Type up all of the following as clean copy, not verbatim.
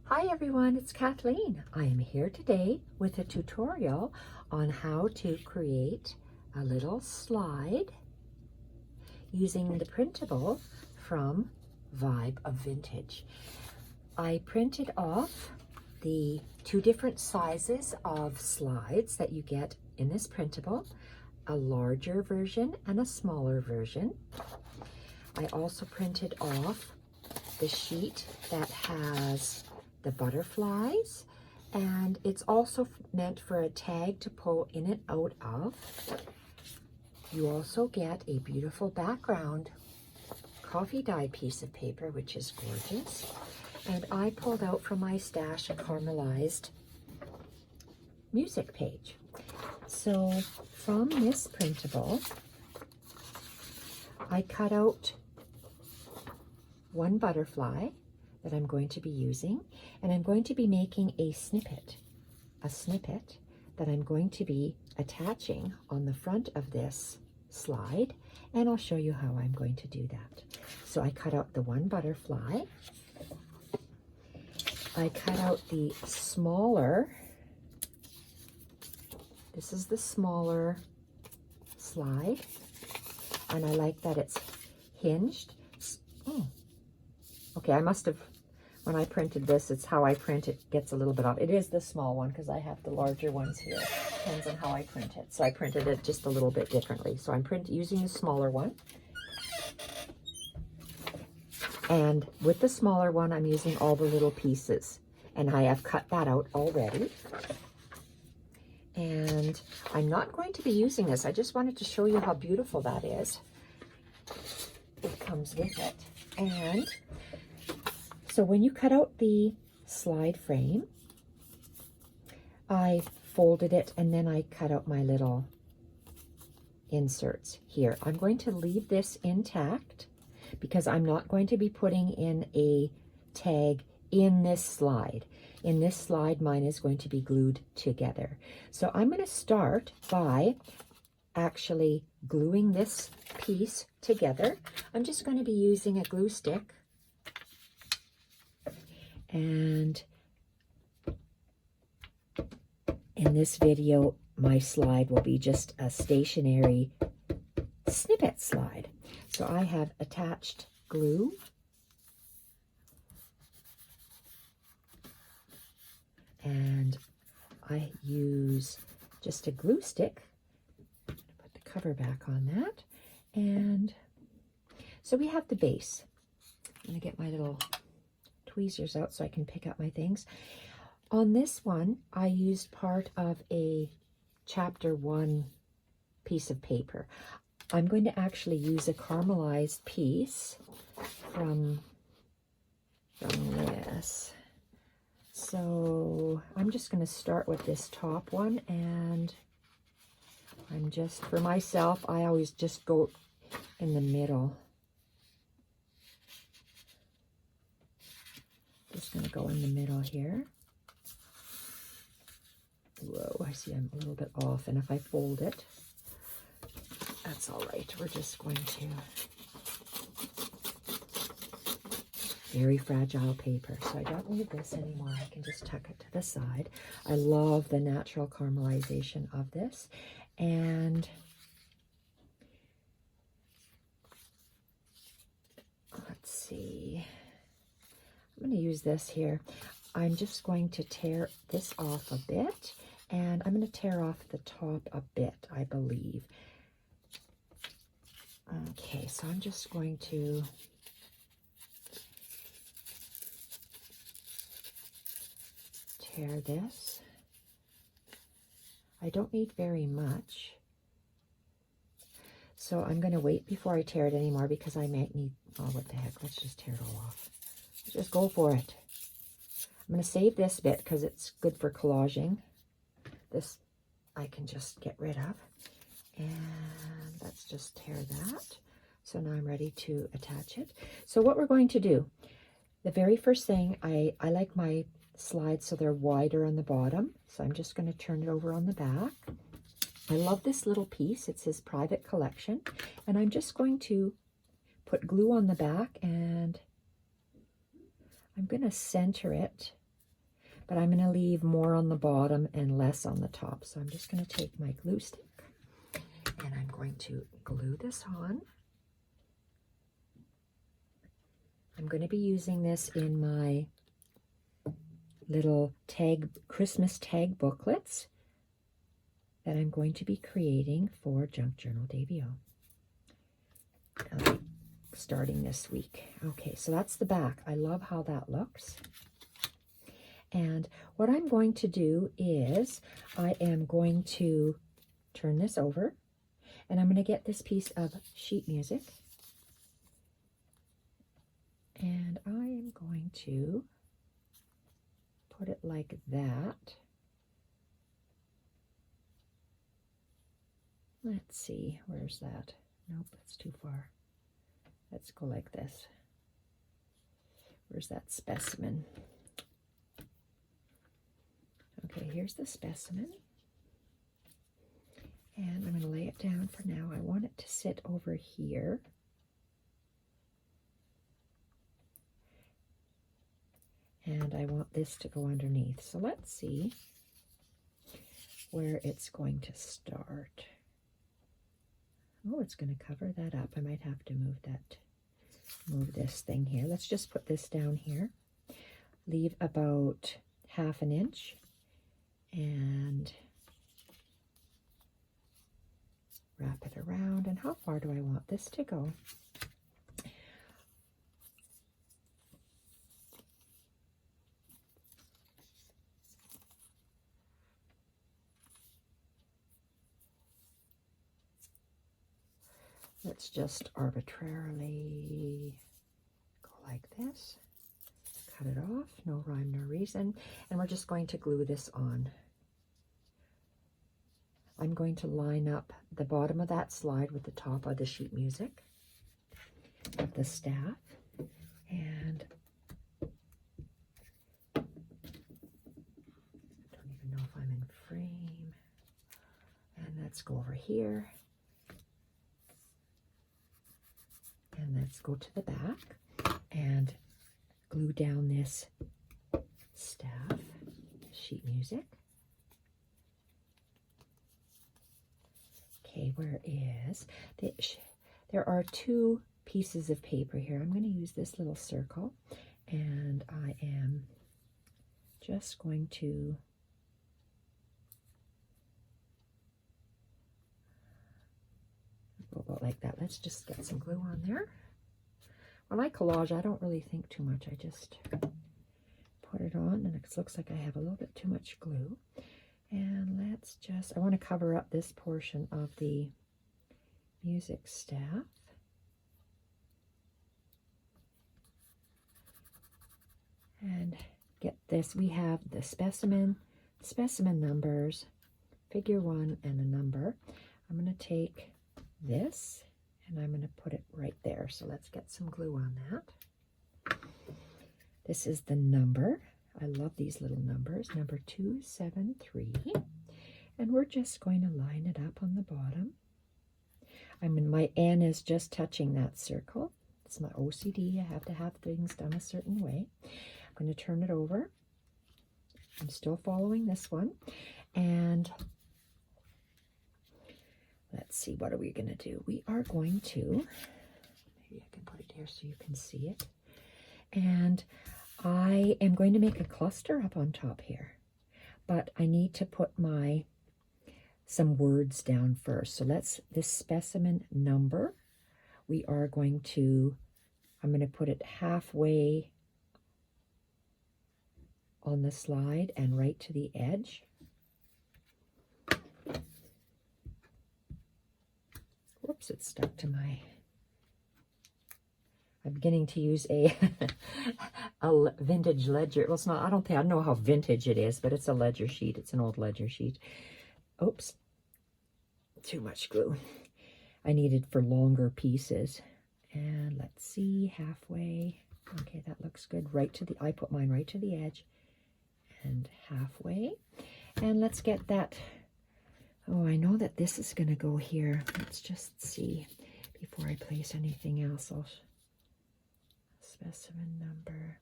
Hi everyone, it's Kathleen. I am here today with a tutorial on how to create a little slide using the printable from VibeOfVintage. I printed off the two different sizes of slides that you get in this printable, a larger version and a smaller version. I also printed off the sheet that has the butterflies, and it's also meant for a tag to pull in and out of. You also get a beautiful background coffee dye piece of paper, which is gorgeous. And I pulled out from my stash a caramelized music page. So from this printable, I cut out one butterfly that I'm going to be using, and I'm going to be making a snippet that I'm going to be attaching on the front of this slide, and I'll show you how I'm going to do that. So I cut out the one butterfly. I cut out the smaller, this is the smaller slide, and I like that it's hinged. Oh, okay, I must have, when I printed this, it's how I print it gets a little bit off. It is the small one because I have the larger ones here. Depends on how I print it. So I printed it just a little bit differently. So I'm using the smaller one. And with the smaller one, I'm using all the little pieces. And I have cut that out already. And I'm not going to be using this. I just wanted to show you how beautiful that is. It comes with it. And so when you cut out the slide frame, I folded it and then I cut out my little inserts here. I'm going to leave this intact because I'm not going to be putting in a tag in this slide. In this slide, mine is going to be glued together. So I'm going to start by actually gluing this piece together. I'm just going to be using a glue stick. And in this video, my slide will be just a stationary snippet slide. So I have attached glue. And I use just a glue stick to put the cover back on that. And so we have the base. I'm going to get my little tweezers out so I can pick up my things. On this one, I used part of a chapter 1 piece of paper. I'm going to actually use a caramelized piece from this. So I'm just going to start with this top one, and I'm just, for myself, I always just go in the middle. Just going to go in the middle here. Whoa, I see I'm a little bit off, and if I fold it, that's all right. We're just going to, very fragile paper, so I don't need this anymore. I can just tuck it to the side. I love the natural caramelization of this, and let's see. I'm going to use this here. I'm just going to tear this off a bit, and I'm going to tear off the top a bit, I believe. Okay, so I'm just going to tear this. I don't need very much. So I'm going to wait before I tear it anymore because I might need, oh, what the heck, let's just tear it all off. Just go for it. I'm going to save this bit because it's good for collaging. This I can just get rid of. And let's just tear that. So now I'm ready to attach it. So what we're going to do, the very first thing, I like my slides so they're wider on the bottom. So I'm just going to turn it over on the back. I love this little piece. It's his private collection. And I'm just going to put glue on the back, and I'm going to center it but I'm going to leave more on the bottom and less on the top. So I'm just going to take my glue stick and I'm going to glue this on. I'm going to be using this in my little Christmas tag booklets that I'm going to be creating for Junk Journal DBO. Starting this week. Okay, so that's the back. I love how that looks. And what I'm going to do is I am going to turn this over and I'm going to get this piece of sheet music and I am going to put it like that. Let's see, where's that? Nope, that's too far. Let's go like this. Where's that specimen? Okay, here's the specimen. And I'm going to lay it down for now. I want it to sit over here. And I want this to go underneath. So let's see where it's going to start. Oh, it's going to cover that up. I might have to move this thing here. Let's just put this down here. Leave about 1/2 inch and wrap it around. And how far do I want this to go? Let's just arbitrarily go like this, cut it off, no rhyme, no reason, and we're just going to glue this on. I'm going to line up the bottom of that slide with the top of the sheet music of the staff, and I don't even know if I'm in frame, and let's go over here. And let's go to the back and glue down this staff, sheet music. Okay, where is there are 2 pieces of paper here. I'm going to use this little circle and I am just going to go about like that. Let's just get some glue on there. When I collage, I don't really think too much. I just put it on and it looks like I have a little bit too much glue. And let's just, I want to cover up this portion of the music staff. And get this, we have the specimen numbers, figure 1 and a number. I'm going to take this and I'm going to put it right there. So let's get some glue on that. This is the number. I love these little numbers. Number 273. And we're just going to line it up on the bottom. My N is just touching that circle. It's my OCD. I have to have things done a certain way. I'm going to turn it over. I'm still following this one. And let's see, what are we going to do? We are going to, maybe I can put it here so you can see it. And I am going to make a cluster up on top here, but I need to put some words down first. So this specimen number, I'm going to put it halfway on the slide and right to the edge. Whoops, it stuck to my, I'm beginning to use a vintage ledger. Well, it's not, I don't know how vintage it is, but it's a ledger sheet. It's an old ledger sheet. Oops, too much glue. I needed for longer pieces. And let's see, halfway. Okay, that looks good. I put mine right to the edge and halfway. And let's get that. Oh, I know that this is going to go here. Let's just see before I place anything else. Specimen number,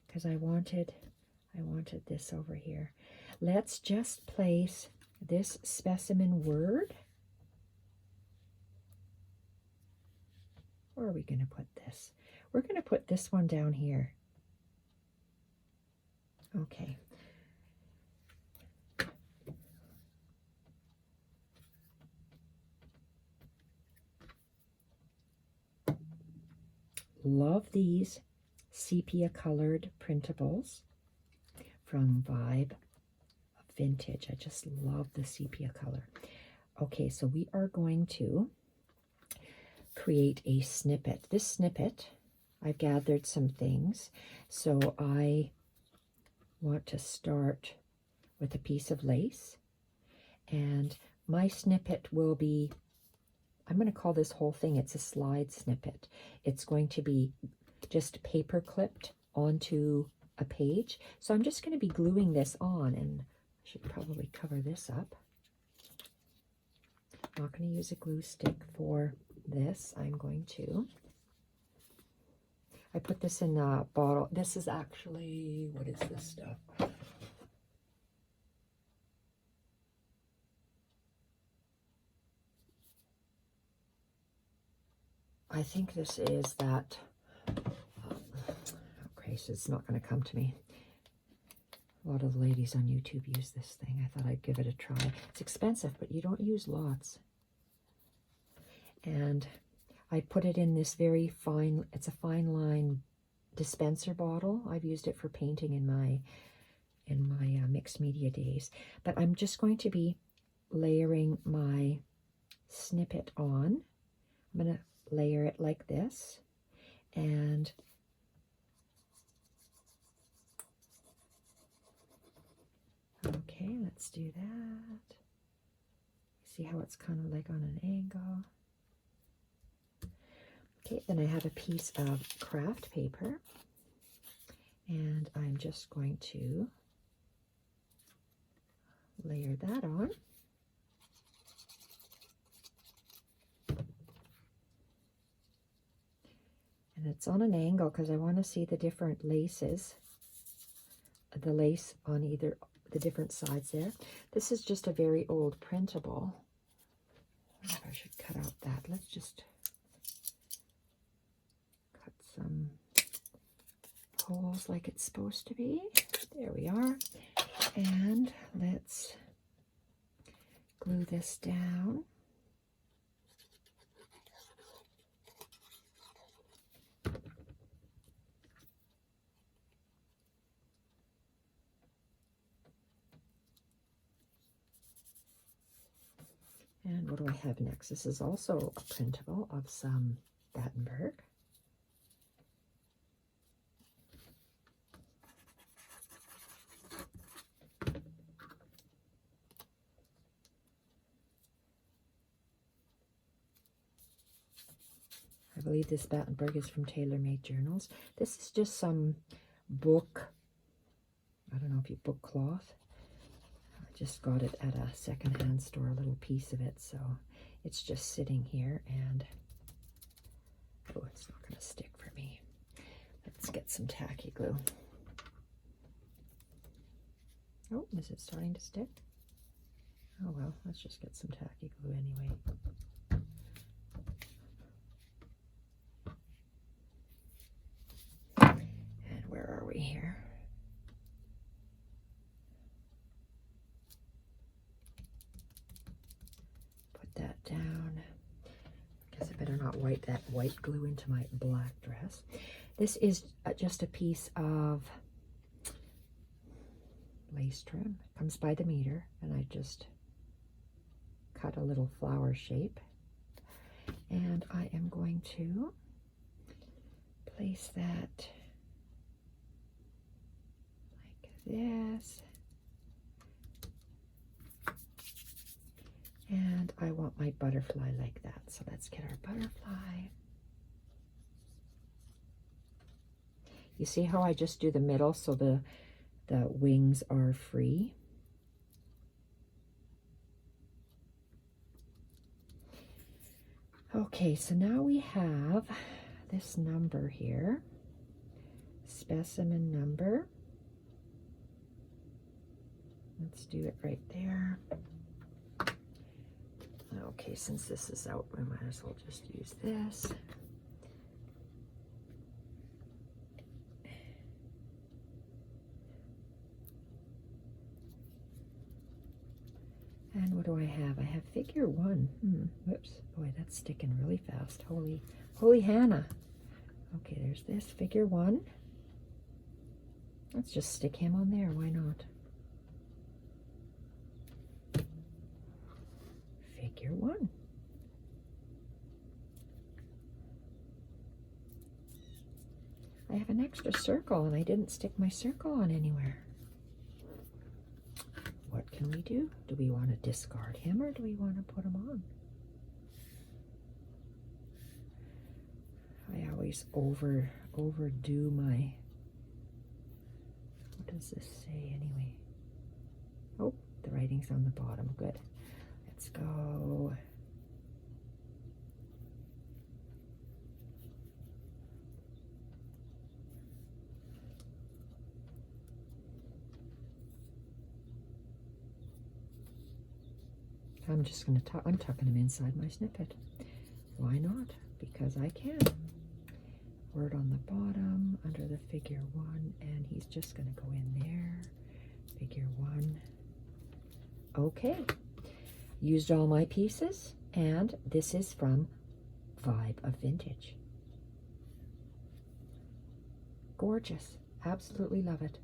because I wanted I wanted this over here. Let's just place this Specimen Word. Where are we going to put this? We're going to put this one down here. Okay. Love these sepia colored printables from VibeOfVintage. I just love the sepia color. Okay, so we are going to create a snippet. This snippet, I've gathered some things, so I want to start with a piece of lace, and my snippet will be, I'm going to call this whole thing, it's a slide snippet. It's going to be just paper clipped onto a page. So I'm just going to be gluing this on, and I should probably cover this up. I'm not going to use a glue stick for this. I'm going to, I put this in a bottle. This is actually, what is this stuff? I think this is that, okay, so it's not going to come to me. A lot of the ladies on YouTube use this thing. I thought I'd give it a try. It's expensive, but you don't use lots. And I put it in this very fine, it's a fine line dispenser bottle. I've used it for painting in my mixed media days. But I'm just going to be layering my snippet on. I'm going to layer it like this, and okay, let's do that. See how it's kind of like on an angle. Okay, then I have a piece of craft paper, and I'm just going to layer that on. And it's on an angle because I want to see the different laces, the lace on either the different sides there. This is just a very old printable. I wonder if I should cut out that. Let's just cut some holes like it's supposed to be. There we are. And let's glue this down. And what do I have next? This is also a printable of some Battenberg. I believe this Battenberg is from Tailor Made Journals. This is just some book, I don't know if you book cloth. Just got it at a secondhand store, a little piece of it, so it's just sitting here, and oh, it's not going to stick for me. Let's get some tacky glue. Oh, is it starting to stick? Oh well, let's just get some tacky glue anyway. And where are we here? That down. I guess I better not wipe that white glue into my black dress. This is just a piece of lace trim. It comes by the meter, and I just cut a little flower shape. And I am going to place that like this. And I want my butterfly like that. So let's get our butterfly. You see how I just do the middle so the wings are free? Okay, so now we have this number here, Specimen Number. Let's do it right there. Okay, since this is out, we might as well just use this. And what do I have? I have figure 1. Whoops. Boy, that's sticking really fast. Holy Hannah. Okay, there's this figure 1. Let's just stick him on there. Why not? Figure 1. I have an extra circle and I didn't stick my circle on anywhere. What can we do? Do we want to discard him or do we want to put him on? I always overdo my, what does this say anyway? Oh, the writing's on the bottom. Good. Let's go. I'm just going to I'm tucking them inside my snippet. Why not? Because I can. Word on the bottom, under the figure 1, and he's just going to go in there. Figure 1. Okay. Used all my pieces, and this is from VibeOfVintage. Gorgeous. Absolutely love it.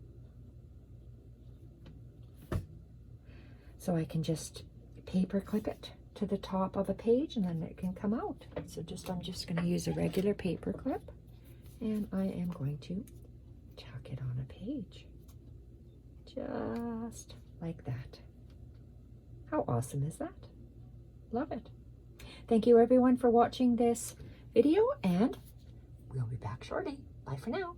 So I can just paper clip it to the top of a page and then it can come out. So I'm just going to use a regular paper clip and I am going to tuck it on a page. Just like that. How awesome is that? Love it. Thank you everyone for watching this video and we'll be back shortly. Bye for now.